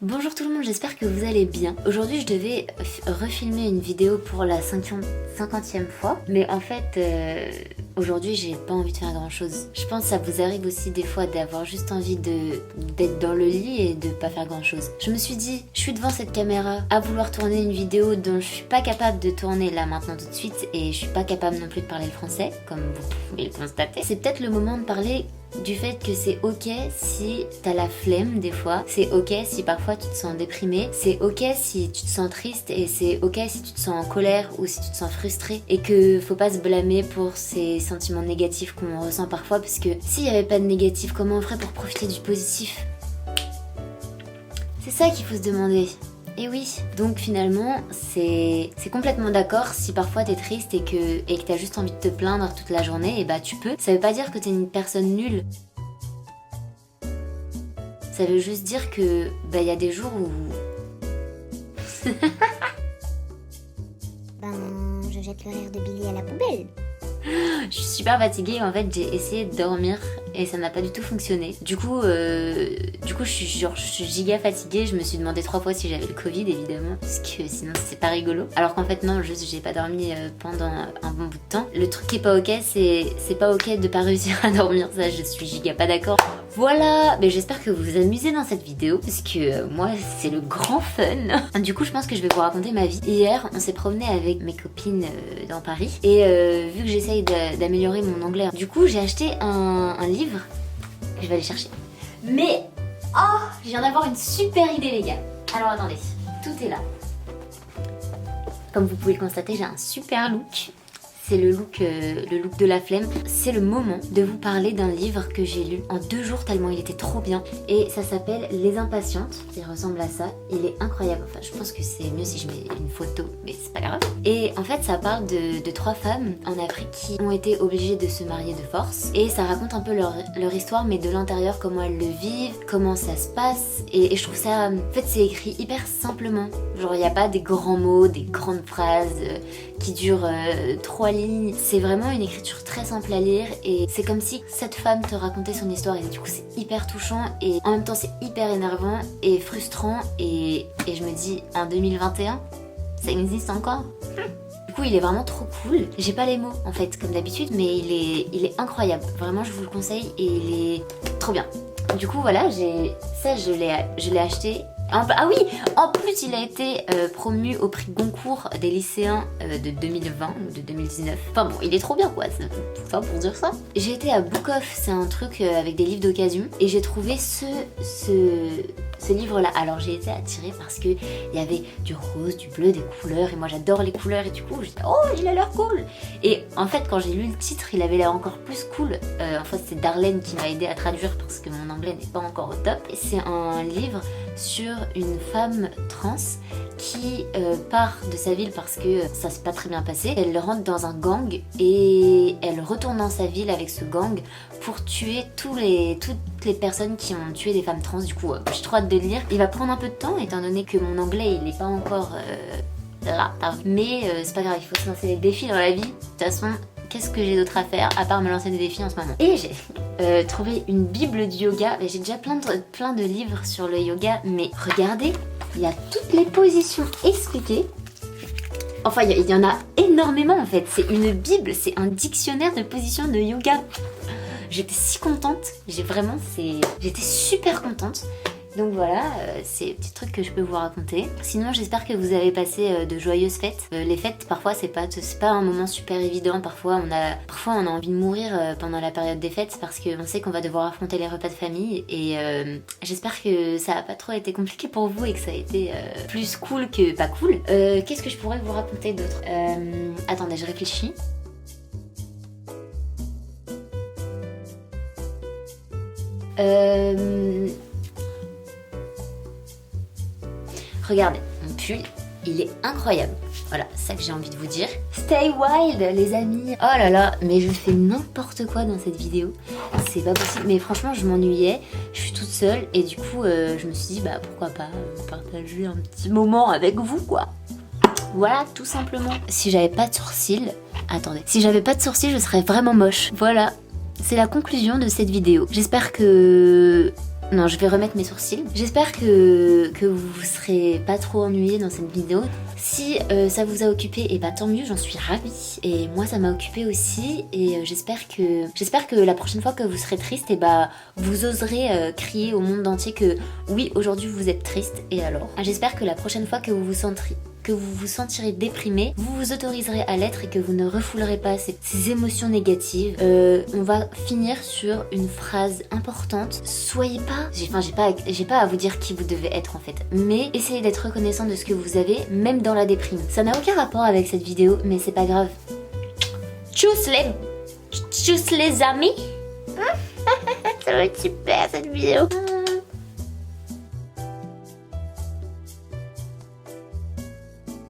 Bonjour tout le monde, j'espère que vous allez bien. Aujourd'hui je devais refilmer une vidéo pour la 50e fois, mais en fait aujourd'hui j'ai pas envie de faire grand chose. Je pense que ça vous arrive aussi des fois d'avoir juste envie d'être dans le lit et de pas faire grand chose. Je me suis dit, je suis devant cette caméra à vouloir tourner une vidéo dont je suis pas capable de tourner là maintenant tout de suite et je suis pas capable non plus de parler le français, comme vous pouvez le constater. C'est peut-être le moment de parler du fait que c'est ok si t'as la flemme des fois, c'est ok si parfois tu te sens déprimé, c'est ok si tu te sens triste et c'est ok si tu te sens en colère ou si tu te sens frustré et que faut pas se blâmer pour ces sentiments négatifs qu'on ressent parfois parce que s'il y avait pas de négatif, comment on ferait pour profiter du positif? C'est ça qu'il faut se demander. Et oui, donc finalement, c'est complètement d'accord si parfois t'es triste et que t'as juste envie de te plaindre toute la journée, et bah tu peux. Ça veut pas dire que t'es une personne nulle. Ça veut juste dire que bah y a des jours où... Je jette le rire de Billy à la poubelle. Je suis super fatiguée, en fait j'ai essayé de dormir et ça n'a pas du tout fonctionné. Du coup je suis giga fatiguée, je me suis demandé 3 fois si j'avais le Covid évidemment, parce que sinon c'est pas rigolo. Alors qu'en fait non, juste j'ai pas dormi pendant un bon bout de temps. Le truc qui est pas ok, c'est pas ok de pas réussir à dormir, ça je suis giga pas d'accord. Voilà, mais j'espère que vous vous amusez dans cette vidéo, parce que moi c'est le grand fun. Du coup je pense que je vais vous raconter ma vie. Hier on s'est promené avec mes copines dans Paris, et vu que j'essaye d'améliorer mon anglais, du coup j'ai acheté un livre que je vais aller chercher. Mais, oh, je viens d'avoir une super idée les gars. Alors attendez, tout est là. Comme vous pouvez le constater, j'ai un super look. C'est le look de la flemme. C'est le moment de vous parler d'un livre que j'ai lu en 2 jours tellement il était trop bien. Et ça s'appelle Les Impatientes. Il ressemble à ça. Il est incroyable. Enfin, je pense que c'est mieux si je mets une photo, mais c'est pas grave. Et en fait, ça parle de 3 femmes en Afrique qui ont été obligées de se marier de force. Et ça raconte un peu leur histoire, mais de l'intérieur, comment elles le vivent, comment ça se passe. Et je trouve ça... En fait, c'est écrit hyper simplement. Genre, il n'y a pas des grands mots, des grandes phrases qui durent 3 lignes. C'est vraiment une écriture très simple à lire et c'est comme si cette femme te racontait son histoire et du coup c'est hyper touchant et en même temps c'est hyper énervant et frustrant et je me dis en 2021 ça existe encore. Du coup il est vraiment trop cool. J'ai pas les mots en fait comme d'habitude, mais il est incroyable. Vraiment je vous le conseille et il est trop bien. Du coup voilà, je l'ai acheté. Ah oui, en plus il a été promu au prix Goncourt des lycéens de 2020 ou de 2019. Enfin bon, il est trop bien quoi, c'est pas pour dire ça. J'ai été à Book Off, c'est un truc avec des livres d'occasion, et j'ai trouvé ce livre-là. Alors j'ai été attirée parce que il y avait du rose, du bleu, des couleurs, et moi j'adore les couleurs, et du coup j'ai dit oh il a l'air cool. Et en fait quand j'ai lu le titre, il avait l'air encore plus cool. En fait c'est Darlene qui m'a aidé à traduire parce que mon anglais n'est pas encore au top. Et c'est un livre sur une femme trans qui part de sa ville parce que ça s'est pas très bien passé. Elle rentre dans un gang et elle retourne dans sa ville avec ce gang pour tuer toutes les personnes qui ont tué des femmes trans. Du coup j'ai trop hâte de le lire. Il va prendre un peu de temps étant donné que mon anglais il est pas encore là, mais c'est pas grave, il faut se lancer des défis dans la vie. De toute façon, qu'est-ce que j'ai d'autre à faire à part me lancer des défis en ce moment? Et j'ai trouvé une bible du yoga. J'ai déjà plein de livres sur le yoga, mais regardez, il y a toutes les positions expliquées. Enfin, il y en a énormément en fait. C'est une bible, c'est un dictionnaire de positions de yoga. J'étais si contente, j'étais super contente. Donc voilà, c'est des petits trucs que je peux vous raconter. Sinon j'espère que vous avez passé de joyeuses fêtes. Les fêtes parfois c'est pas un moment super évident. Parfois on a envie de mourir pendant la période des fêtes parce qu'on sait qu'on va devoir affronter les repas de famille. Et j'espère que ça a pas trop été compliqué pour vous et que ça a été plus cool que pas cool. Qu'est-ce que je pourrais vous raconter d'autre? Attendez, je réfléchis. Regardez, mon pull, il est incroyable. Voilà, c'est ça que j'ai envie de vous dire. Stay wild, les amis. Oh là là, mais je fais n'importe quoi dans cette vidéo. C'est pas possible. Mais franchement, je m'ennuyais. Je suis toute seule. Et du coup, je me suis dit, bah pourquoi pas partager un petit moment avec vous, quoi. Voilà, tout simplement. Si j'avais pas de sourcils... Attendez. Si j'avais pas de sourcils, je serais vraiment moche. Voilà. C'est la conclusion de cette vidéo. J'espère que Non, je vais remettre mes sourcils. J'espère que vous serez pas trop ennuyés dans cette vidéo. Si ça vous a occupé, et bah tant mieux, j'en suis ravie. Et moi ça m'a occupé aussi. Et j'espère que la prochaine fois que vous serez triste, et bah vous oserez crier au monde entier que oui, aujourd'hui vous êtes triste. Et alors, j'espère que la prochaine fois que vous vous sentirez déprimé, vous vous autoriserez à l'être et que vous ne refoulerez pas ces émotions négatives. On va finir sur une phrase importante. Soyez pas... j'ai pas à vous dire qui vous devez être en fait. Mais essayez d'être reconnaissant de ce que vous avez, même dans la déprime. Ça n'a aucun rapport avec cette vidéo, mais c'est pas grave. Tchuss les amis. Ça va être super cette vidéo.